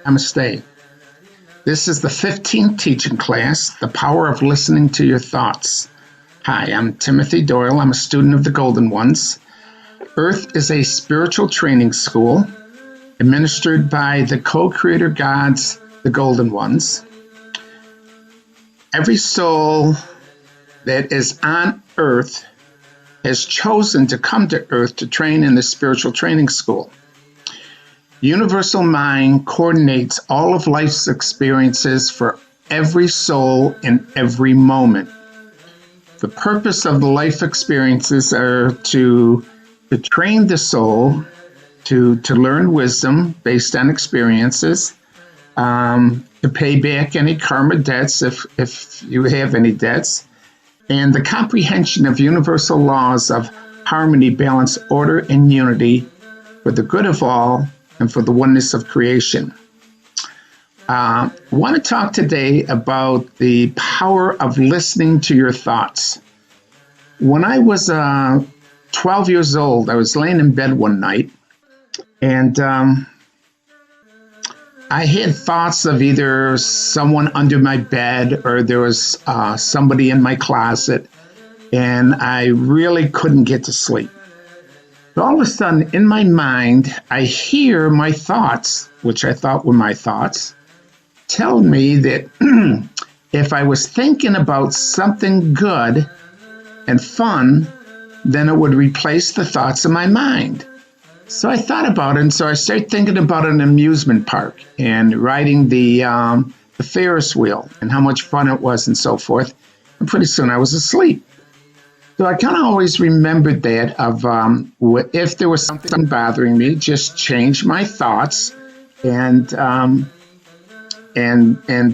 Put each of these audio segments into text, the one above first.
Namaste. This is the 15th teaching class, The Power of Listening to Your Thoughts. Hi, I'm Timothy Doyle. I'm a student of the Golden Ones. Earth is a spiritual training school administered by the co-creator gods, the Golden Ones. Every soul that is on Earth has chosen to come to Earth to train in the spiritual training school. Universal Mind coordinates all of life's experiences for every soul in every moment. The purpose of the life experiences are to train the soul to learn wisdom based on experiences, to pay back any karma debts if you have any debts, and the comprehension of universal laws of harmony, balance, order, and unity for the good of all and for the oneness of creation. I want to talk today about the power of listening to your thoughts. When I was 12 years old, I was laying in bed one night, and I had thoughts of either someone under my bed or there was somebody in my closet, and I really couldn't get to sleep. But all of a sudden, in my mind, I hear my thoughts, which I thought were my thoughts, tell me that if I was thinking about something good and fun, then it would replace the thoughts in my mind. So I thought about it, and so I started thinking about an amusement park and riding the Ferris wheel and how much fun it was and so forth. And pretty soon I was asleep. So I kind of always remembered that of if there was something bothering me, just change my thoughts and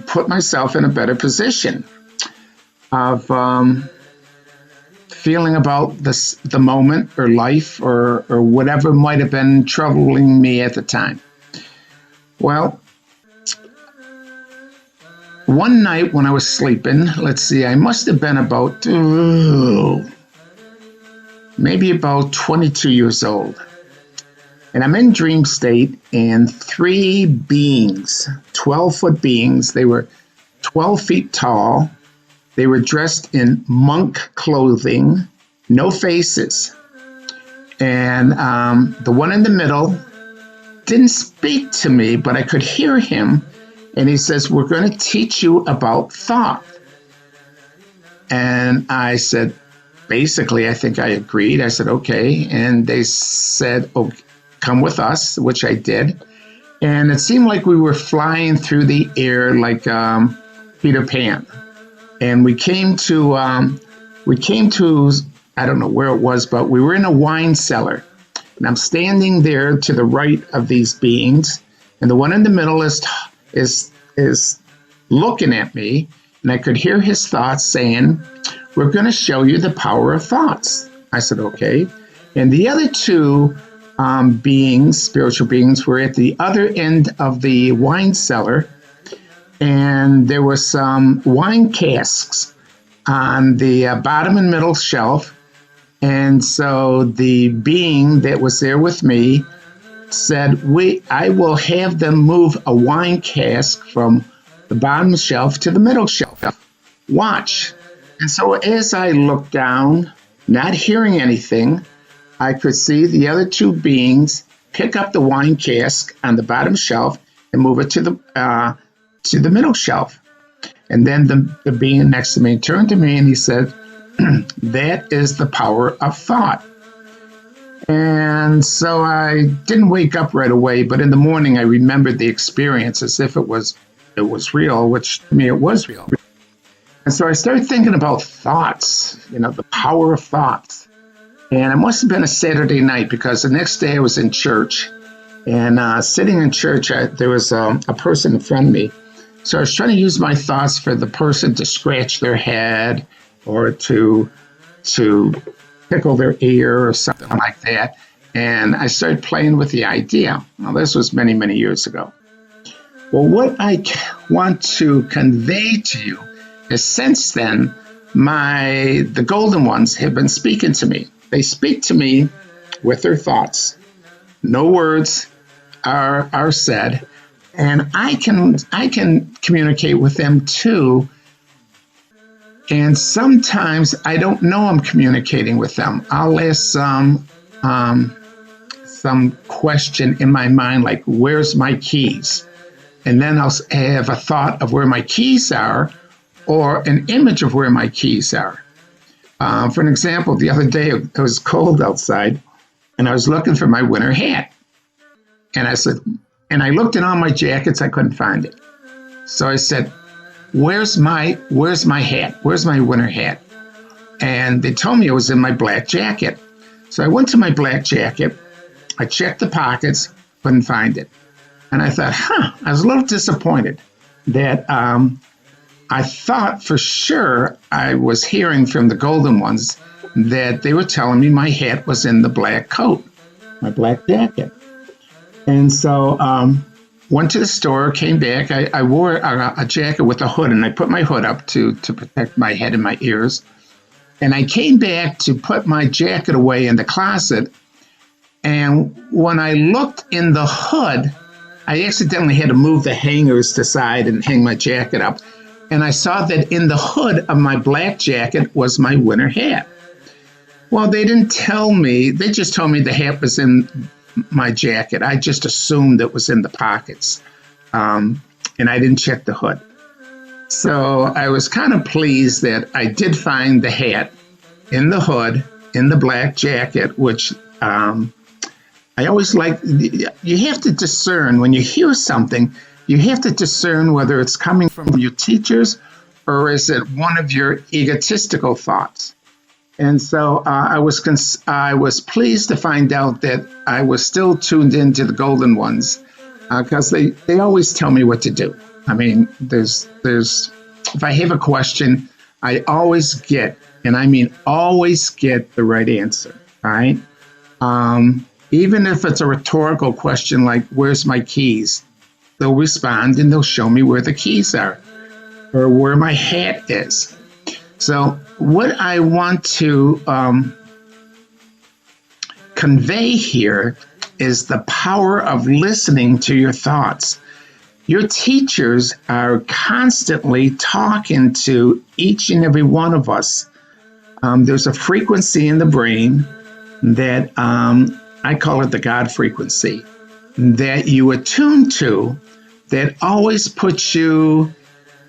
put myself in a better position of feeling about the moment or life or whatever might have been troubling me at the time. Well, one night when I was sleeping, I must have been about maybe about 22 years old. And I'm in dream state, and three beings, 12-foot beings, they were 12 feet tall. They were dressed in monk clothing, no faces. And the one in the middle didn't speak to me, but I could hear him. And he says, "We're going to teach you about thought." And I said, basically, I think I agreed. I said, okay. And they said, "Oh, come with us," which I did. And it seemed like we were flying through the air like Peter Pan. And we came to, I don't know where it was, but we were in a wine cellar. And I'm standing there to the right of these beings. And the one in the middle is looking at me. And I could hear his thoughts saying, "We're going to show you the power of thoughts." I said, okay. And the other two beings, spiritual beings, were at the other end of the wine cellar. And there were some wine casks on the bottom and middle shelf. And so the being that was there with me said, I will have them move a wine cask from the bottom shelf to the middle shelf. Watch. And so as I looked down, not hearing anything, I could see the other two beings pick up the wine cask on the bottom shelf and move it to the middle shelf. And then the being next to me turned to me and he said, "That is the power of thought." And so I didn't wake up right away, but in the morning I remembered the experience as if it was real, which to me it was real. And so I started thinking about thoughts, the power of thoughts. And it must have been a Saturday night because the next day I was in church. And sitting in church, there was a person in front of me. So I was trying to use my thoughts for the person to scratch their head or to tickle their ear or something like that. And I started playing with the idea. Now, this was many, many years ago. Well, what I want to convey to you is since then, the Golden Ones have been speaking to me. They speak to me with their thoughts. No words are said. And I can communicate with them too. And sometimes I don't know I'm communicating with them. I'll ask some question in my mind, like, where's my keys? And then I'll have a thought of where my keys are, or an image of where my keys are. For an example, the other day it was cold outside, and I was looking for my winter hat. And I looked in all my jackets, I couldn't find it. So I said, where's my hat? Where's my winter hat? And they told me it was in my black jacket. So I went to my black jacket, I checked the pockets, couldn't find it. And I thought, I was a little disappointed that I thought for sure I was hearing from the golden ones that they were telling me my hat was in the black coat, my black jacket. And so went to the store, came back. I wore a jacket with a hood, and I put my hood up to protect my head and my ears. And I came back to put my jacket away in the closet. And when I looked in the hood, I accidentally had to move the hangers to the side and hang my jacket up. And I saw that in the hood of my black jacket was my winter hat. Well, they didn't tell me. They just told me the hat was in my jacket. I just assumed it was in the pockets, and I didn't check the hood. So I was kind of pleased that I did find the hat in the hood, in the black jacket, which I always like. You have to discern when you hear something. You have to discern whether it's coming from your teachers or is it one of your egotistical thoughts. And so I was pleased to find out that I was still tuned into the golden ones, because they always tell me what to do. I mean, there's if I have a question, I always get, and I mean always get, the right answer. All right. Even if it's a rhetorical question like, where's my keys? They'll respond and they'll show me where the keys are or where my hat is. So what I want to convey here is the power of listening to your thoughts. Your teachers are constantly talking to each and every one of us. There's a frequency in the brain that I call it the God frequency, that you attune to, that always puts you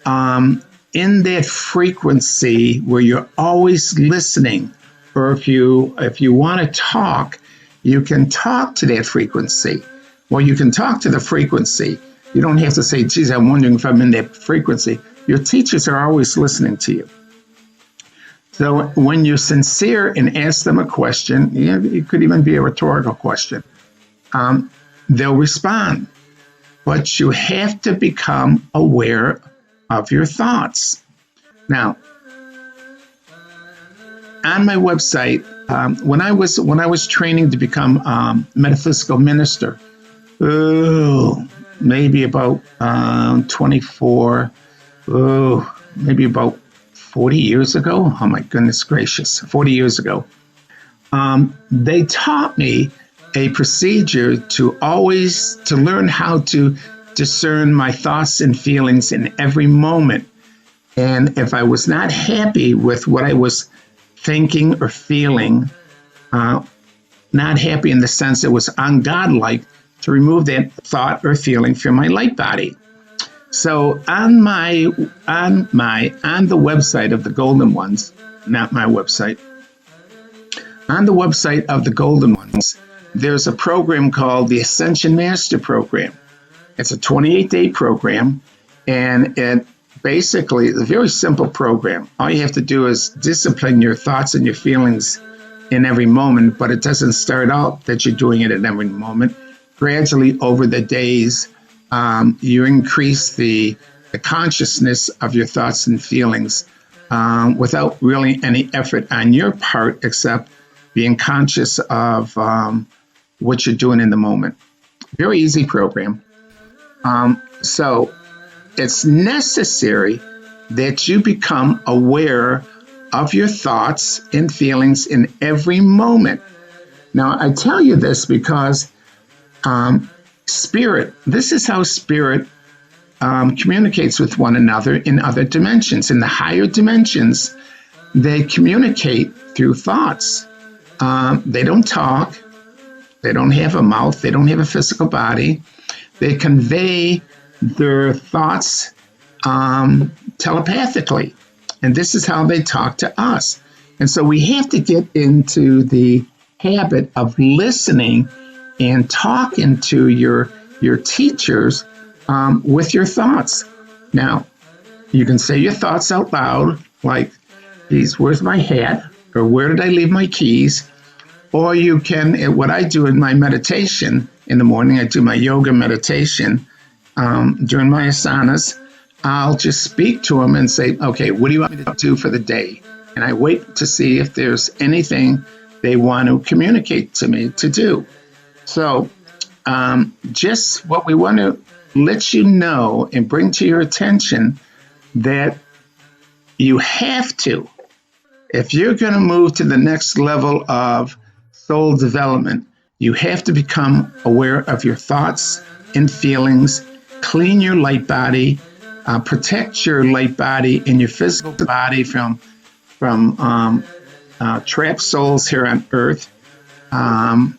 in that frequency where you're always listening. Or if you want to talk, you can talk to that frequency. Well, you can talk to the frequency. You don't have to say, geez, I'm wondering if I'm in that frequency. Your teachers are always listening to you. So when you're sincere and ask them a question, it could even be a rhetorical question, they'll respond. But you have to become aware of your thoughts. Now, on my website, when I was training to become metaphysical minister, maybe about 24, maybe about 40 years ago. Oh my goodness gracious, 40 years ago. They taught me a procedure to learn how to discern my thoughts and feelings in every moment. And if I was not happy with what I was thinking or feeling, not happy in the sense it was ungodlike, to remove that thought or feeling from my light body. So on the website of the Golden Ones, not my website, on the website of the Golden Ones, there's a program called the Ascension Master Program. It's a 28-day program, and it basically is a very simple program. All you have to do is discipline your thoughts and your feelings in every moment, but it doesn't start out that you're doing it in every moment. Gradually, over the days, you increase the consciousness of your thoughts and feelings without really any effort on your part, except being conscious of what you're doing in the moment. Very easy program. So it's necessary that you become aware of your thoughts and feelings in every moment. Now, I tell you this because Spirit. This is how spirit communicates with one another in other dimensions. In the higher dimensions, they communicate through thoughts. They don't talk. They don't have a mouth. They don't have a physical body. They convey their thoughts telepathically. And this is how they talk to us. And so we have to get into the habit of listening and talking to your teachers with your thoughts. Now, you can say your thoughts out loud, like, geez, where's my hat? Or where did I leave my keys? Or you can, what I do in my meditation in the morning, I do my yoga meditation during my asanas. I'll just speak to them and say, okay, what do you want me to do for the day? And I wait to see if there's anything they want to communicate to me to do. So just what we want to let you know and bring to your attention that you have to, if you're going to move to the next level of soul development, you have to become aware of your thoughts and feelings, clean your light body, protect your light body and your physical body from trapped souls here on Earth, and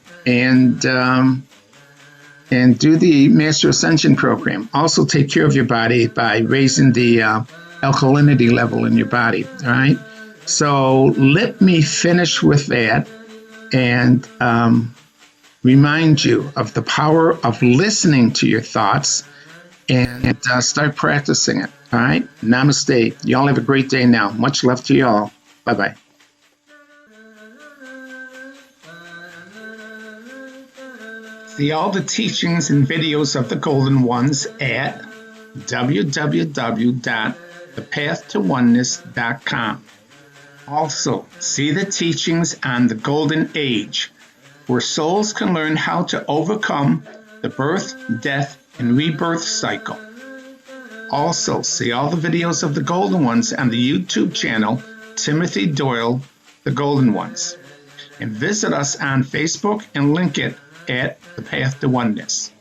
do the Master Ascension Program. Also take care of your body by raising the alkalinity level in your body, all right? So let me finish with that and remind you of the power of listening to your thoughts and start practicing it, all right? Namaste. Y'all have a great day now. Much love to y'all. Bye-bye. See all the teachings and videos of the Golden Ones at www.thepathtowoneness.com. Also, see the teachings on the Golden Age, where souls can learn how to overcome the birth, death, and rebirth cycle. Also, see all the videos of the Golden Ones on the YouTube channel, Timothy Doyle, The Golden Ones. And visit us on Facebook and link it at The Path to Oneness.